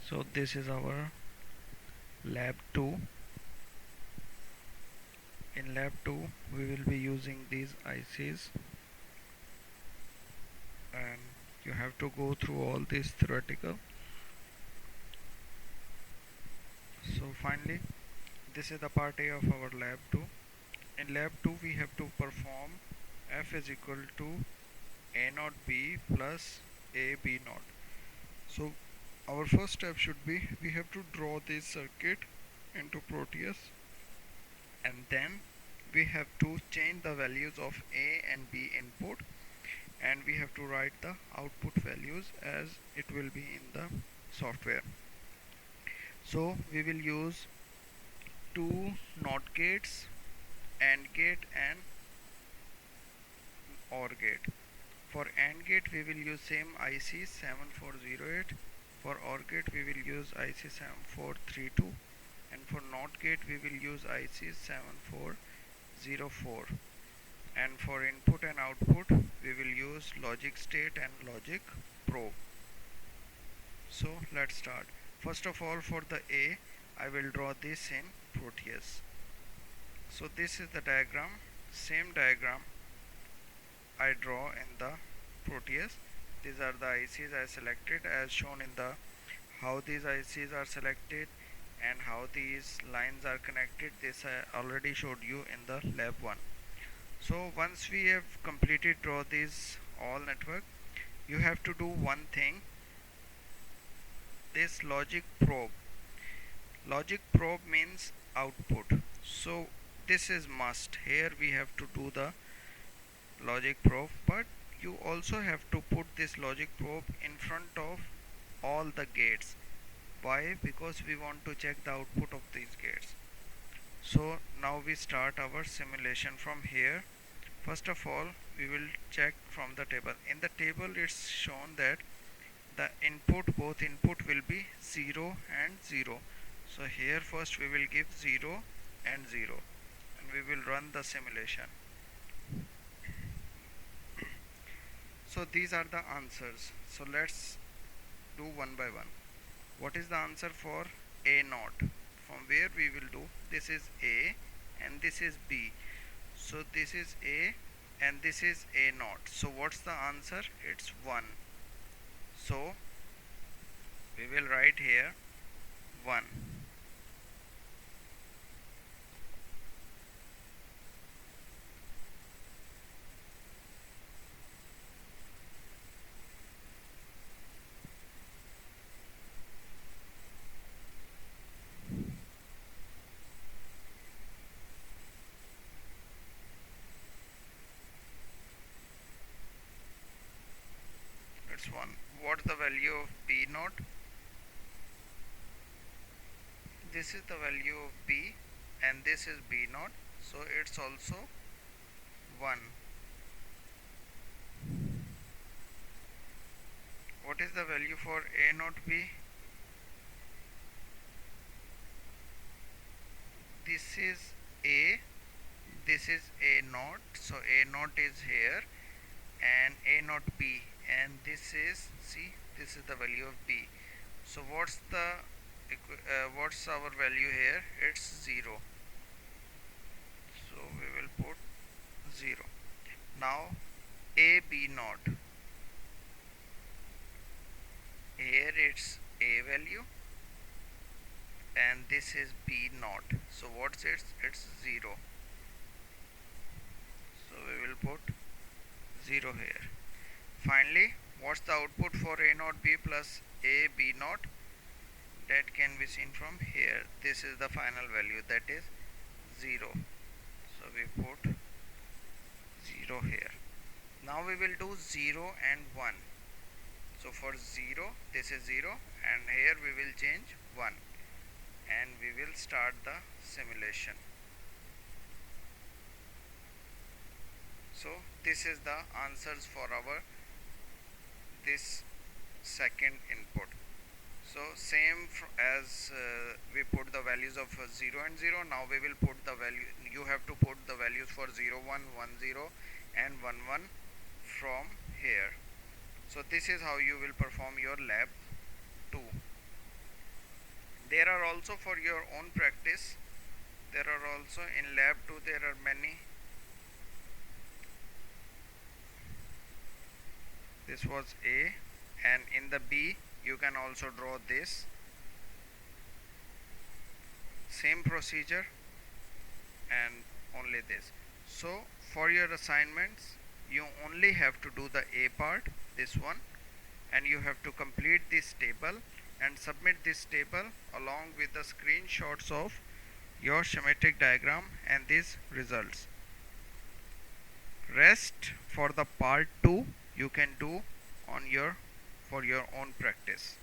So this is our lab 2. In lab 2 we will be using these ICs, and you have to go through all this theoretical. So finally this is the part A of our lab 2. In lab 2 we have to perform F is equal to A naught B plus A B naught. So our first step should be we have to draw this circuit into Proteus, and then we have to change the values of A and B input, and we have to write the output values as it will be in the software. So we will use two NOT gates, AND gate and OR gate. For AND gate we will use same IC 7408. For OR gate we will use IC 7432, and for NOT gate we will use IC 7404. And for input and output we will use logic state and logic probe. So let's start. First of all, for the A I will draw this in Proteus. So this is the diagram, same diagram I draw in the Proteus. These are the ICs I selected as shown in the how these ICs are selected and how these lines are connected. This I already showed you in the lab 1. So once we have completed draw this all network, you have to do one thing, this logic probe. Logic probe means output. So this is must. Here we have to do the logic probe, but you also have to put this logic probe in front of all the gates. Why? Because we want to check the output of these gates. So now we start our simulation from here. First of all, we will check from the table. In the table it's shown that the input, both input will be 0 and 0. So here first we will give 0 and 0, and we will run the simulation. So these are the answers. So let's do one by one. What is the answer for A naught? From where we will do, this is A and this is B. So this is A and this is A naught. So what's the answer? It's 1. So we will write here 1. It's 1. What's the value of B naught? This is the value of B and this is B naught. So it's also 1. What is the value for A naught B? This is A, this is A naught. So A naught is here and A naught B, and this is, see, this is the value of B. So what's our value here? It's 0. So we will put 0. Now A B naught, here it's A value and this is B naught. So what's it's 0. So we will put 0 here. Finally, what's the output for A naught B plus A B naught? That can be seen from here. This is the final value, that is 0. So we put 0 here. Now we will do 0 and 1. So for 0, this is 0, and here we will change 1, and we will start the simulation. So this is the answers for our this second input. So same as we put the values of 0 and 0, now we will put the value, you have to put the values for 0 1 1 0 and 1 1 from here. So this is how you will perform your lab 2. There are also for your own practice, there are also in lab 2 there are many. This was A, and in the B you can also draw this same procedure and only this. So for your assignments you only have to do the A part, this one, and you have to complete this table and submit this table along with the screenshots of your schematic diagram and these results. Rest for the part 2 you can do on your for your own practice.